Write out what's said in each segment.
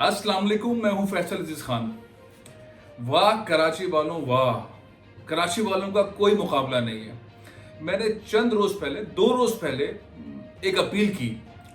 अस्सलाम वालेकुम, मैं हूं फैसल अजीज खान। वाह कराची वालों वाह, कराची वालों का कोई मुकाबला नहीं है। मैंने चंद रोज पहले, 2 रोज पहले एक अपील की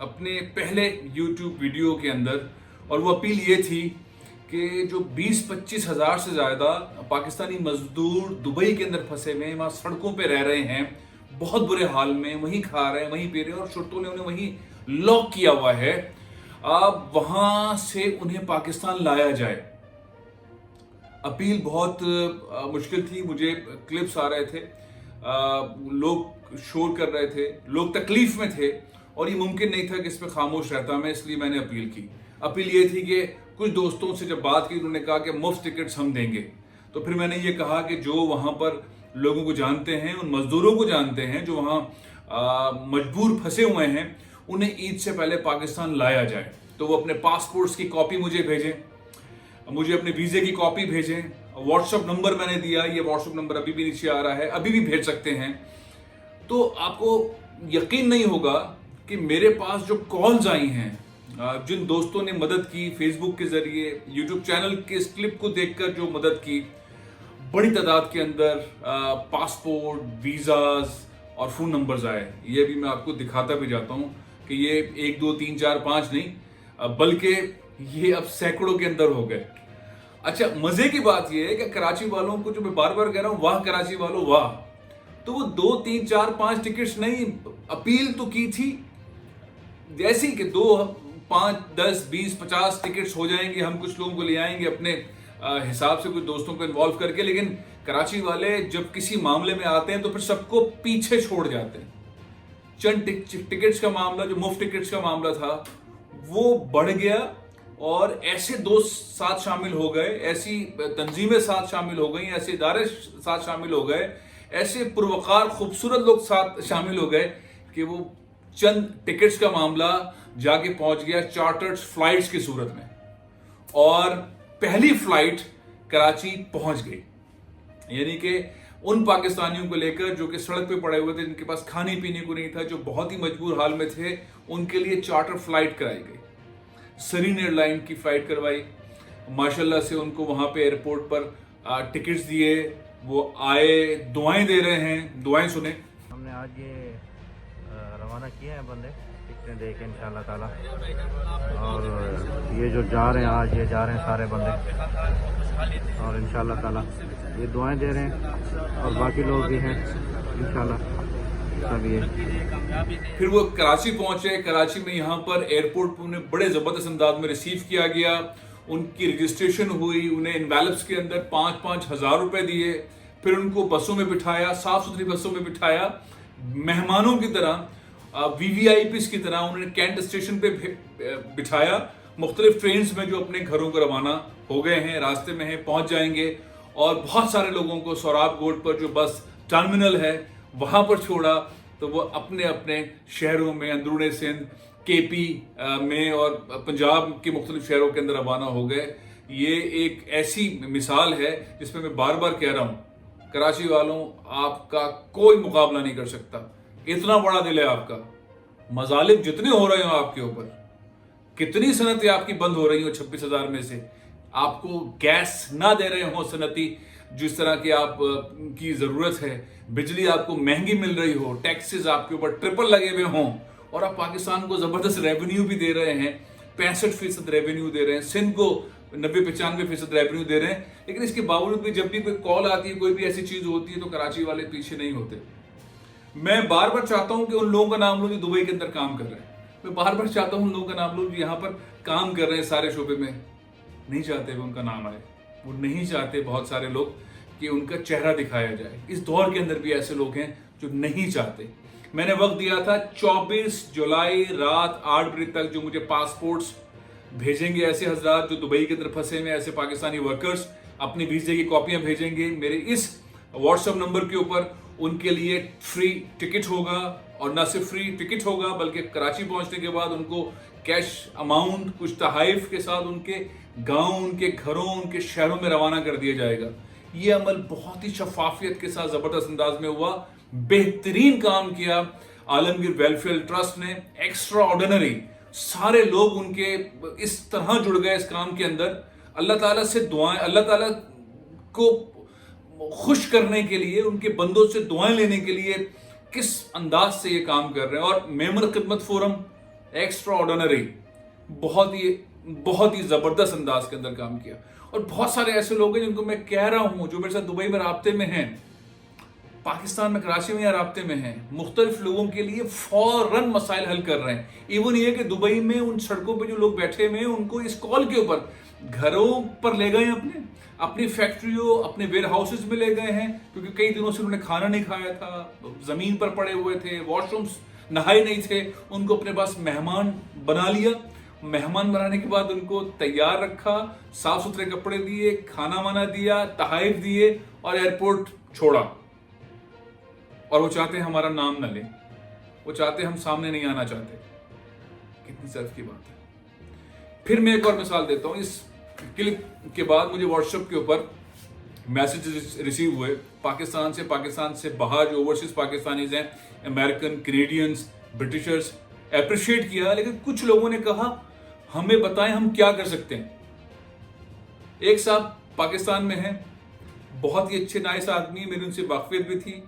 अपने पहले यूट्यूब वीडियो के अंदर, और वो अपील ये थी कि जो 20-25 हज़ार से ज़्यादा पाकिस्तानी मजदूर दुबई के अंदर फंसे हुए हैं, वहाँ सड़कों पे रह रहे हैं, बहुत बुरे हाल में, वहीं खा रहे हैं, वहीं पी रहे हैं, और शुरतों ने उन्हें वहीं लॉक किया हुआ है। अब वहां से उन्हें पाकिस्तान लाया जाए। अपील बहुत मुश्किल थी, मुझे क्लिप्स आ रहे थे, लोग शोर कर रहे थे, लोग तकलीफ में थे, और ये मुमकिन नहीं था कि इस पर खामोश रहता मैं, इसलिए मैंने अपील की। अपील ये थी कि कुछ दोस्तों से जब बात की, उन्होंने कहा कि मुफ्त टिकट्स हम देंगे। तो फिर मैंने ये कहा कि जो वहां पर लोगों को जानते हैं, उन मजदूरों को जानते हैं जो वहां मजबूर फंसे हुए हैं, उन्हें ईद से पहले पाकिस्तान लाया जाए। तो वो अपने पासपोर्ट्स की कॉपी मुझे भेजें, मुझे अपने वीजे की कॉपी भेजें। व्हाट्सएप नंबर मैंने दिया, ये व्हाट्सएप नंबर अभी भी नीचे आ रहा है, अभी भी भेज सकते हैं। तो आपको यकीन नहीं होगा कि मेरे पास जो कॉल्स आई हैं, जिन दोस्तों ने मदद की फेसबुक के जरिए, यूट्यूब चैनल के इस क्लिप को देखकर जो मदद की, बड़ी तादाद के अंदर पासपोर्ट, वीजाज और फोन नंबर्स आए। ये भी मैं आपको दिखाता भी जाता हूं कि ये 1 2 3 4 5 नहीं, बल्कि ये अब सैकड़ों के अंदर हो गए। अच्छा, मजे की बात ये है कि कराची वालों को, जो मैं बार बार कह रहा हूं, वाह कराची वालों वाह, तो वो 2 3 4 5 टिकट्स नहीं, अपील तो की थी जैसी कि 2 5 10 20 50 टिकट्स हो जाएंगे, हम कुछ लोगों को ले आएंगे अपने हिसाब से, कुछ दोस्तों को इन्वॉल्व करके। लेकिन कराची वाले जब किसी मामले में आते हैं तो फिर सबको पीछे छोड़ जाते हैं। चंद टिकट्स का मामला, जो मुफ्त टिकट्स का मामला था, वो बढ़ गया, और ऐसे दोस्त साथ शामिल हो गए, ऐसी तंजीमें साथ शामिल हो गई, ऐसे इदारे साथ शामिल हो गए, ऐसे पुरवकार खूबसूरत लोग साथ शामिल हो गए कि वो चंद टिकट्स का मामला जाके पहुंच गया चार्टर्ड फ्लाइट्स की सूरत में, और पहली फ्लाइट कराची पहुंच गई। यानी कि उन पाकिस्तानियों को लेकर जो कि सड़क पे पड़े हुए थे, जिनके पास खाने पीने को नहीं था, जो बहुत ही मजबूर हाल में थे, उनके लिए चार्टर फ्लाइट कराई गई। सरीन एयरलाइन की फ्लाइट करवाई, माशाल्लाह से उनको वहां पे एयरपोर्ट पर टिकट्स दिए, वो आए, दुआएं दे रहे हैं, दुआएं सुने। हमने आज ये रवाना किए हैं बंदे, टिकटें दे के इंशाल्लाह ताला, और ये जो जा रहे हैं आज, ये जा रहे हैं सारे बंदे, और इंशाल्लाह ताला ये दुआएं दे रहे हैं, और बाकी लोग भी हैं इंशाल्लाह सब ये। फिर वो कराची पहुंचे। कराची में यहाँ पर एयरपोर्ट पर उन्हें बड़े जबरदस्त अंदाज में रिसीव किया गया, उनकी रजिस्ट्रेशन हुई, उन्हें एनवेलप्स के अंदर 5-5 हज़ार रुपए दिए, फिर उनको बसों में बिठाया, साफ सुथरी बसों में बिठाया, मेहमानों की तरह, VVIPs की तरह उन्होंने कैंट स्टेशन पे बिठाया, मुख्तलिफ ट्रेन में जो अपने घरों को रवाना हो गए हैं, रास्ते में हैं, पहुंच जाएंगे। और बहुत सारे लोगों को सोराब गोड पर जो बस टर्मिनल है वहां पर छोड़ा, तो वो अपने अपने शहरों में, अंदरूनी सिंध, KP में और पंजाब के मुख्तलिफ शहरों के अंदर रवाना हो गए। ये एक ऐसी मिसाल है जिसमें मैं बार बार कह रहा हूं, कराची वालों, आपका कोई मुकाबला नहीं कर सकता। इतना बड़ा दिल है आपका, मजालिम जितने हो रहे हो आपके ऊपर, कितनी सनतें आपकी बंद हो रही हो 26 हज़ार में से, आपको गैस ना दे रहे हो सनती जिस तरह की आप की जरूरत है, बिजली आपको महंगी मिल रही हो, टैक्सेस आपके ऊपर ट्रिपल लगे हुए हों, और आप पाकिस्तान को जबरदस्त रेवेन्यू भी दे रहे हैं, 65% रेवेन्यू दे रहे हैं, सिंध को 90-95% रेवेन्यू दे रहे हैं। लेकिन इसके बावजूद भी जब भी कोई कॉल आती है, कोई भी ऐसी चीज होती है, तो कराची वाले पीछे नहीं होते। मैं बार बार चाहता हूं कि उन लोगों का नाम लो जो दुबई के अंदर काम कर रहे हैं, मैं बार बार चाहता हूं उन लोगों का नाम लो जो यहाँ पर काम कर रहे हैं सारे शोबे में, नहीं चाहते वो उनका नाम आए, वो नहीं चाहते बहुत सारे लोग कि उनका चेहरा दिखाया जाए। इस दौर के अंदर भी ऐसे लोग हैं जो नहीं चाहते। मैंने वक्त दिया था 24 जुलाई रात 8 बजे तक, जो मुझे पासपोर्ट्स भेजेंगे ऐसे हजरात जो दुबई के अंदर फंसे हुए, ऐसे पाकिस्तानी वर्कर्स अपनी वीजे की कॉपियां भेजेंगे मेरे इस व्हाट्सएप नंबर के ऊपर, उनके लिए फ्री टिकट होगा, और न सिर्फ फ्री टिकट होगा बल्कि कराची पहुंचने के बाद उनको कैश अमाउंट कुछ तहाइफ के साथ उनके गांव, उनके घरों, उनके शहरों में रवाना कर दिया जाएगा। ये अमल बहुत ही शफाफियत के साथ जबरदस्त अंदाज में हुआ, बेहतरीन काम किया आलमगीर वेलफेयर ट्रस्ट ने, एक्स्ट्रा ऑर्डिनरी सारे लोग उनके इस तरह जुड़ गए इस काम के अंदर। अल्लाह ताला से दुआएं, अल्लाह ताला को खुश करने के लिए, उनके बंदों से दुआएं लेने के लिए किस अंदाज से ये काम कर रहे हैं। और मेमन खिदमत फोरम एक्स्ट्रा ऑर्डिनरी, बहुत ही जबरदस्त अंदाज के अंदर काम किया। और बहुत सारे ऐसे लोग हैं जिनको मैं कह रहा हूं, जो मेरे साथ दुबई में राब्ते में हैं, पाकिस्तान में कराची में या राब्ते में हैं, मुख्तलिफ लोगों के लिए फौरन मसाइल हल कर रहे हैं। इवन ये कि दुबई में उन सड़कों पे जो लोग बैठे हुए हैं उनको इस कॉल के ऊपर घरों पर ले गए, अपनी फैक्ट्रियों, अपने वेयर हाउसेज में ले गए हैं, क्योंकि कई दिनों से उन्होंने खाना नहीं खाया था, जमीन पर पड़े हुए थे, वॉशरूम्स नहाए नहीं थे। उनको अपने पास मेहमान बना लिया। मेहमान बनाने के बाद उनको तैयार रखा, साफ सुथरे कपड़े दिए, खाना वाना दिया, तहाइफ दिए और एयरपोर्ट छोड़ा। और वो चाहते हैं हमारा नाम ना लें, वो चाहते हम सामने नहीं आना चाहते। कितनी सर्फ की बात है। फिर मैं एक और मिसाल देता हूं। इस क्लिप के बाद मुझे व्हाट्सएप के ऊपर मैसेजेस रिसीव हुए पाकिस्तान से बाहर जो ओवरसीज पाकिस्तानीज हैं, अमेरिकन, कैनेडियंस, ब्रिटिशर्स, अप्रिशिएट किया। लेकिन कुछ लोगों ने कहा हमें बताएं हम क्या कर सकते हैं। एक साहब पाकिस्तान में हैं, बहुत ही अच्छे नाइस आदमी, मेरी उनसे वाकफियत भी थी।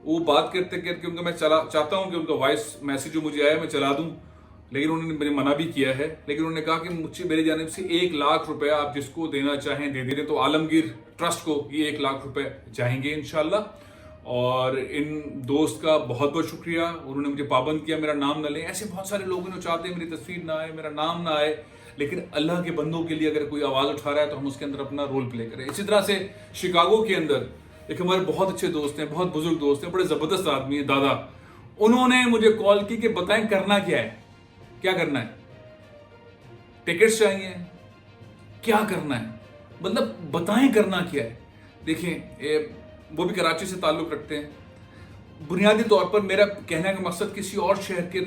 वो बात करते करके उनका मैं चाहता हूं कि उनका वॉइस मैसेज जो मुझे आया मैं चला दूं, लेकिन उन्होंने मुझे मना भी किया है। लेकिन उन्होंने कहा कि मुझे मेरी जानिब से 1 लाख रुपया आप जिसको देना चाहें दे दीजिए। तो आलमगीर ट्रस्ट को ये 1 लाख रुपए चाहेंगे इंशाल्लाह। और इन दोस्त का बहुत बहुत शुक्रिया, उन्होंने मुझे पाबंद किया मेरा नाम न लें। ऐसे बहुत सारे लोग हैं जो चाहते हैं मेरी तस्वीर ना आए, मेरा नाम ना आए, लेकिन अल्लाह के बंदों के लिए अगर कोई आवाज़ उठा रहा है तो हम उसके अंदर अपना रोल प्ले करें। इसी तरह से शिकागो के अंदर एक हमारे बहुत अच्छे दोस्त हैं, बहुत बुजुर्ग दोस्त हैं, बड़े ज़बरदस्त आदमी है दादा। उन्होंने मुझे कॉल की कि बताएं करना क्या है, क्या करना है, टिकट्स चाहिए, क्या करना है, मतलब बताएं करना क्या है। देखिए वो भी कराची से ताल्लुक़ रखते हैं। बुनियादी तौर पर मेरा कहने का मकसद किसी और शहर के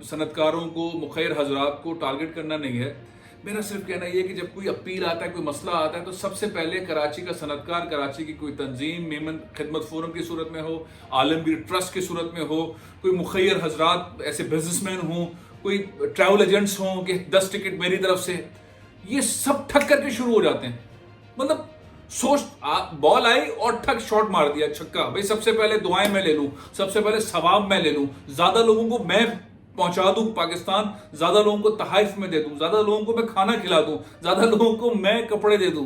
सनतकारों को, मुखैर हजरात को टारगेट करना नहीं है। मेरा सिर्फ कहना यह है कि जब कोई अपील आता है, कोई मसला आता है, तो सबसे पहले कराची का सनतकार, कराची की कोई तंजीम, मेमन खिदमत फोरम की सूरत में हो, आलमगीर ट्रस्ट की सूरत में हो, कोई मुखैर हजरात ऐसे बिजनेसमैन हों, कोई ट्रैवल एजेंट्स हों कि 10 टिकट मेरी तरफ से, ये सब ठक करके शुरू हो जाते हैं। मतलब सोच, बॉल आई और ठक शॉट मार दिया, छक्का। भाई सबसे पहले दुआएं मैं ले लूं, सबसे पहले सवाब मैं ले लूं, ज्यादा लोगों को मैं पहुंचा दूं पाकिस्तान, ज्यादा लोगों को तहाइफ में दे दूं, ज्यादा लोगों को मैं खाना खिला दूं, ज्यादा लोगों को मैं कपड़े दे दूं।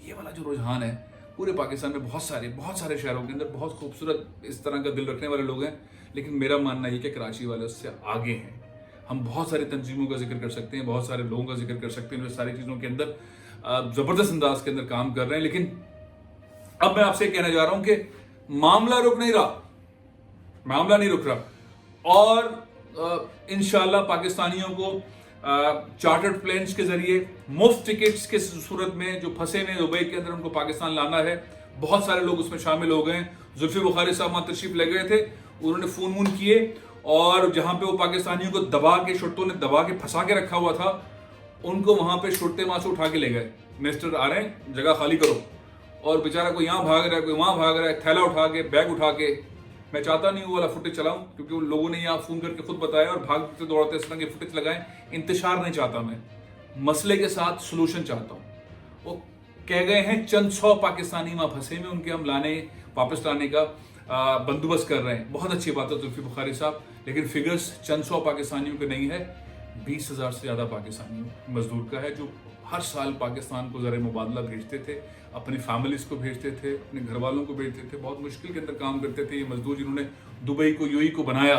ये वाला जो रुझान है पूरे पाकिस्तान में बहुत सारे शहरों के अंदर बहुत खूबसूरत इस तरह का दिल रखने वाले लोग हैं। लेकिन मेरा मानना ये कि कराची वाले उससे आगे हैं। हम बहुत सारी तंजीमों का जिक्र कर सकते हैं, बहुत सारे लोगों का जिक्र कर सकते हैं जो सारी चीज़ों के अंदर ज़बरदस्त अंदाज के अंदर काम कर रहे हैं। लेकिन अब मैं आपसे कहना जा रहा हूं कि मामला रुक नहीं रहा, मामला नहीं रुक रहा। और इंशाल्लाह पाकिस्तानियों को चार्टर्ड प्लेन्स के जरिए मुफ्त टिकट्स के सूरत में जो फंसे हुए दुबई के अंदर उनको पाकिस्तान लाना है। बहुत सारे लोग उसमें शामिल हो गए। जुल्फी बुखारी साहब वहाँ तशरीफ ले गए थे, उन्होंने फ़ोन किए और जहाँ पे वो पाकिस्तानियों को दबा के, शुर्तों ने दबा के फंसा के रखा हुआ था, उनको वहाँ पे शुर्ते वहाँ से उठा के ले गए। मिनिस्टर आ रहे हैं, जगह खाली करो। और बेचारा कोई यहाँ भाग रहा है, कोई वहाँ भाग रहा है, थैला उठा के, बैग उठा के। मैं चाहता नहीं वो वाला फुटेज चलाऊं, क्योंकि उन लोगों ने यहाँ फ़ोन करके खुद बताया और भागते दौड़ते इस तरह के फुटेज लगाए। इंतशार नहीं चाहता मैं, मसले के साथ सोल्यूशन चाहता हूँ। वो कह गए हैं चंद 100 पाकिस्तानी वहाँ फंसे में, उनके हम वापस लाने का बंदोबस्त कर रहे हैं। बहुत अच्छी बात है जुल्फी बुखारी साहब, लेकिन फिगर्स चंद 100 पाकिस्तानियों के नहीं है, 20,000 से ज़्यादा पाकिस्तानी मजदूर का है, जो हर साल पाकिस्तान को ज़र मुबादला भेजते थे, अपनी फैमिलीज़ को भेजते थे, अपने घर वालों को भेजते थे, बहुत मुश्किल के अंदर काम करते थे। ये मजदूर जिन्होंने दुबई को, यूएई को बनाया,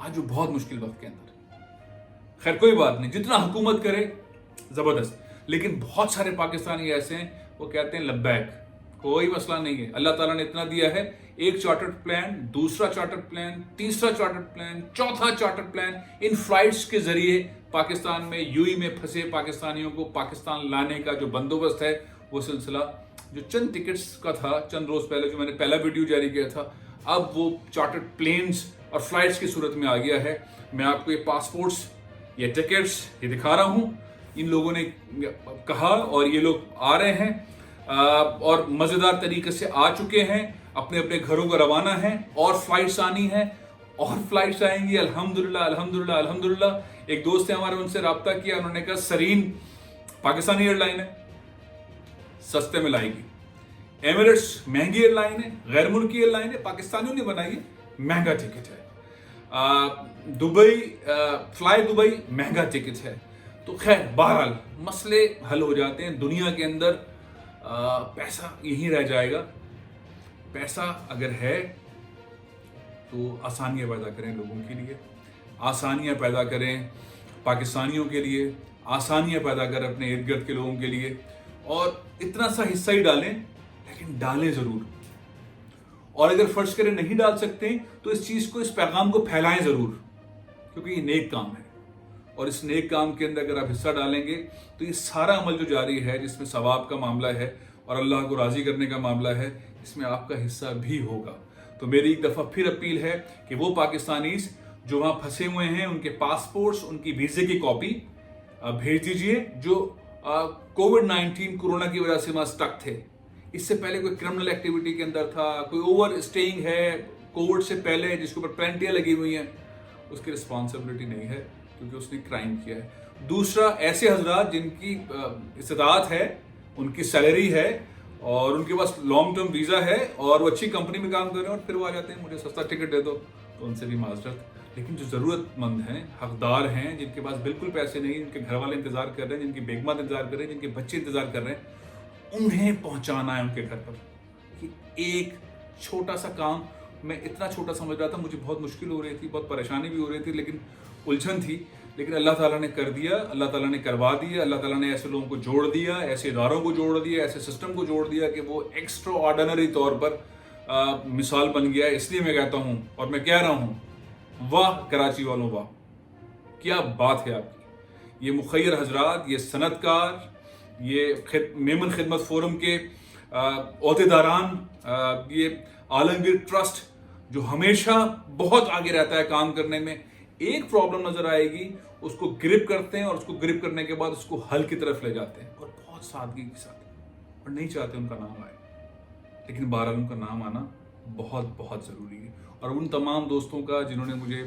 आज वो बहुत मुश्किल वक्त के अंदर। खैर कोई बात नहीं, जितना हुकूमत करे ज़बरदस्त। लेकिन बहुत सारे पाकिस्तानी ऐसे हैं, वो कहते हैं लब्बैक, कोई मसला नहीं है, अल्लाह ताला ने इतना दिया है। एक चार्टर्ड प्लान, दूसरा चार्टर्ड प्लान, तीसरा चार्टर्ड प्लान, चौथा चार्टर्ड प्लान, इन फ्लाइट्स के जरिए पाकिस्तान में, यूएई में फंसे पाकिस्तानियों को पाकिस्तान लाने का जो बंदोबस्त है, वो सिलसिला जो चंद टिकट्स का था चंद रोज पहले, जो मैंने पहला वीडियो जारी किया था, अब वो चार्टर्ड प्लेन्स और फ्लाइट्स की सूरत में आ गया है। मैं आपको ये पासपोर्ट्स, ये टिकट्स ये दिखा रहा हूँ, इन लोगों ने कहा और ये लोग आ रहे हैं और मज़ेदार तरीके से आ चुके हैं, अपने अपने घरों को रवाना है और फ्लाइट्स आनी है। और फ्लाइट्स आएंगी, अल्हम्दुलिल्लाह अल्हम्दुलिल्लाह अल्हम्दुलिल्लाह। एक दोस्त है हमारे, उनसे रब्ता किया, उन्होंने कहा सरीन पाकिस्तानी एयरलाइन है, सस्ते में लाएगी। एमिरेट्स महंगी एयरलाइन है, गैर मुल्की एयरलाइन है, पाकिस्तानियों ने बनाई है, महंगा टिकट है। दुबई, फ्लाई दुबई महंगा टिकट है। तो खैर बहरहाल मसले हल हो जाते हैं दुनिया के अंदर। पैसा यहीं रह जाएगा। पैसा अगर है तो आसानियां पैदा करें लोगों के लिए, आसानियां पैदा करें पाकिस्तानियों के लिए, आसानियां पैदा करें अपने इर्द गिर्द के लोगों के लिए, और इतना सा हिस्सा ही डालें, लेकिन डालें जरूर। और अगर फर्ज करें नहीं डाल सकते तो इस चीज को, इस पैगाम को फैलाएं जरूर, क्योंकि ये नेक काम है। और इस नेक काम के अंदर अगर आप हिस्सा डालेंगे तो ये सारा अमल जो जारी है, जिसमें सवाब का मामला है और अल्लाह को राजी करने का मामला है, इसमें आपका हिस्सा भी होगा। तो मेरी एक दफा फिर अपील है कि वो पाकिस्तानीज जो वहां फंसे हुए हैं, उनके पासपोर्ट्स, उनकी वीजे की कॉपी भेज दीजिए, जो कोविड-19 कोरोना की वजह से वहां स्टक थे। इससे पहले कोई क्रिमिनल एक्टिविटी के अंदर था, कोई ओवर स्टेइंग है कोविड से पहले, जिसके ऊपर पेनल्टियां लगी हुई हैं, उसकी रिस्पॉन्सिबिलिटी नहीं है, क्योंकि उसने क्राइम किया है। दूसरा, ऐसे हजरात जिनकी इस्तेदात है, उनकी सैलरी है और उनके पास लॉन्ग टर्म वीजा है और वो अच्छी कंपनी में काम कर रहे हैं, और फिर वो आ जाते हैं मुझे सस्ता टिकट दे दो, तो उनसे भी माजरत। लेकिन जो ज़रूरतमंद हैं, हकदार हैं, जिनके पास बिल्कुल पैसे नहीं, जिनके घर वाले इंतजार कर रहे हैं, जिनकी बेगमात इंतजार कर रहे हैं, जिनके बच्चे इंतजार कर रहे हैं, उन्हें पहुंचाना है उनके घर पर। कि एक छोटा सा काम, मैं इतना छोटा समझ रहा था, मुझे बहुत मुश्किल हो रही थी, बहुत परेशानी भी हो रही थी, लेकिन उलझन थी, लेकिन अल्लाह ताला ने कर दिया, अल्लाह ताला ने करवा दिया। अल्लाह ताला ने ऐसे लोगों को जोड़ दिया, ऐसे इदारों को जोड़ दिया, ऐसे सिस्टम को जोड़ दिया कि वो एक्स्ट्रा ऑर्डिनरी तौर पर मिसाल बन गया। इसलिए मैं कहता हूँ और मैं कह रहा हूँ, वाह कराची वालों वाह, क्या बात है आपकी। ये मुखैर हजरात, ये सनतकार, ये मेमन खिदमत फोरम के ओहदेदारान, ये आलमगीर ट्रस्ट जो हमेशा बहुत आगे रहता है काम करने में, एक प्रॉब्लम नजर आएगी, उसको ग्रिप करते हैं और उसको ग्रिप करने के बाद उसको हल की तरफ ले जाते हैं, और बहुत सादगी के साथ, और नहीं चाहते उनका नाम आए, लेकिन बहरहाल उनका नाम आना बहुत बहुत ज़रूरी है। और उन तमाम दोस्तों का जिन्होंने मुझे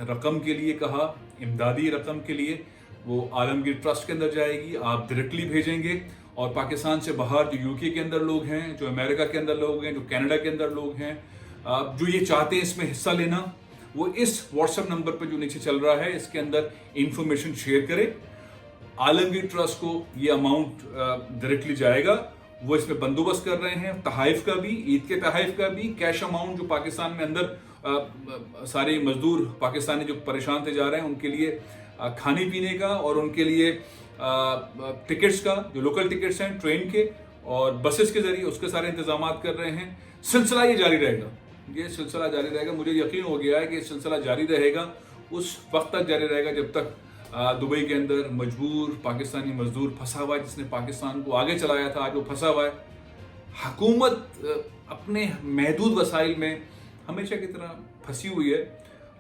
रकम के लिए कहा, इमदादी रकम के लिए, वो आलमगीर ट्रस्ट के अंदर जाएगी, आप डायरेक्टली भेजेंगे। और पाकिस्तान से बाहर जो यूके के अंदर लोग हैं, जो अमेरिका के अंदर लोग हैं, जो कनाडा के अंदर लोग हैं, जो ये चाहते हैं इसमें हिस्सा लेना, वो इस व्हाट्सएप नंबर पर जो नीचे चल रहा है, इसके अंदर इंफॉर्मेशन शेयर करें। आलमगीर ट्रस्ट को ये अमाउंट डायरेक्टली जाएगा, वो इसमें बंदोबस्त कर रहे हैं, तहाइफ का भी, ईद के तहाइफ का भी, कैश अमाउंट जो पाकिस्तान में अंदर सारे मजदूर पाकिस्तानी जो परेशान थे जा रहे हैं, उनके लिए खाने पीने का और उनके लिए टिकट्स का, जो लोकल टिकट्स हैं ट्रेन के और बसेस के जरिए, उसके सारे इंतजाम कर रहे हैं। सिलसिला ये जारी रहेगा, ये सिलसिला जारी रहेगा। मुझे यकीन हो गया है कि सिलसिला जारी रहेगा, उस वक्त तक जारी रहेगा जब तक दुबई के अंदर मजबूर पाकिस्तानी मजदूर फंसा हुआ है, जिसने पाकिस्तान को आगे चलाया था, आज वो फंसा हुआ है। हुकूमत अपने महदूद वसाइल में हमेशा की तरह फंसी हुई है,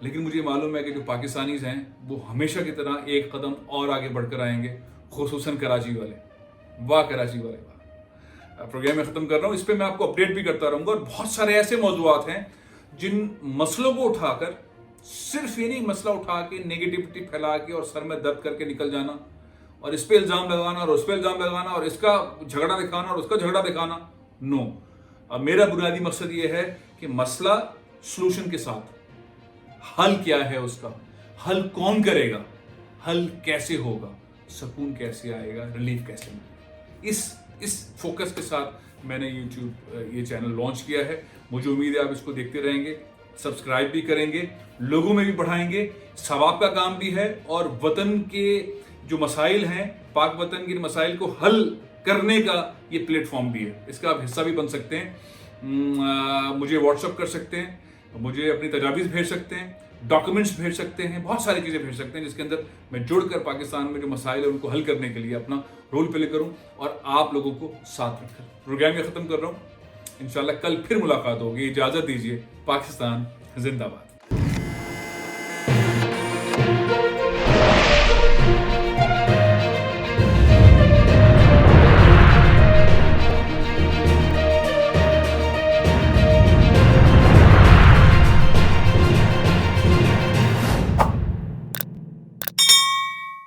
लेकिन मुझे मालूम है कि जो पाकिस्तानीज हैं वो हमेशा की तरह एक कदम और आगे बढ़कर आएंगे, खुसूसन कराची वाले। वाह कराची वाले वाह। प्रोग्राम में ख़त्म कर रहा हूँ, इस पर मैं आपको अपडेट भी करता रहूँगा। और बहुत सारे ऐसे मौजूआत हैं जिन मसलों को उठाकर, सिर्फ ये नहीं मसला उठा के नेगेटिविटी फैला के और सर में दर्द करके निकल जाना, और इस पे इल्ज़ाम लगाना और उस पर इल्ज़ाम लगाना, और इसका झगड़ा दिखाना और उसका झगड़ा दिखाना। नो, अब मेरा बुनियादी मकसद ये है कि मसला सोल्यूशन के साथ, हल क्या है उसका, हल कौन करेगा, हल कैसे होगा, सुकून कैसे आएगा, रिलीफ कैसे मिलेगा, इस फोकस के साथ मैंने यूट्यूब ये चैनल लॉन्च किया है। मुझे उम्मीद है आप इसको देखते रहेंगे, सब्सक्राइब भी करेंगे, लोगों में भी बढ़ाएंगे। सवाब का काम भी है और वतन के जो मसाइल हैं, पाक वतन के मसाइल को हल करने का ये प्लेटफॉर्म भी है। इसका आप हिस्सा भी बन सकते हैं। मुझे व्हाट्सअप कर सकते हैं, मुझे अपनी तजावीज़ भेज सकते हैं, डॉक्यूमेंट्स भेज सकते हैं, बहुत सारी चीज़ें भेज सकते हैं, जिसके अंदर मैं जुड़कर पाकिस्तान में जो मसाइल है उनको हल करने के लिए अपना रोल प्ले करूं और आप लोगों को साथ रखकर। प्रोग्राम में ख़त्म कर रहा हूं, इंशाल्लाह कल फिर मुलाकात होगी। इजाज़त दीजिए। पाकिस्तान जिंदाबाद।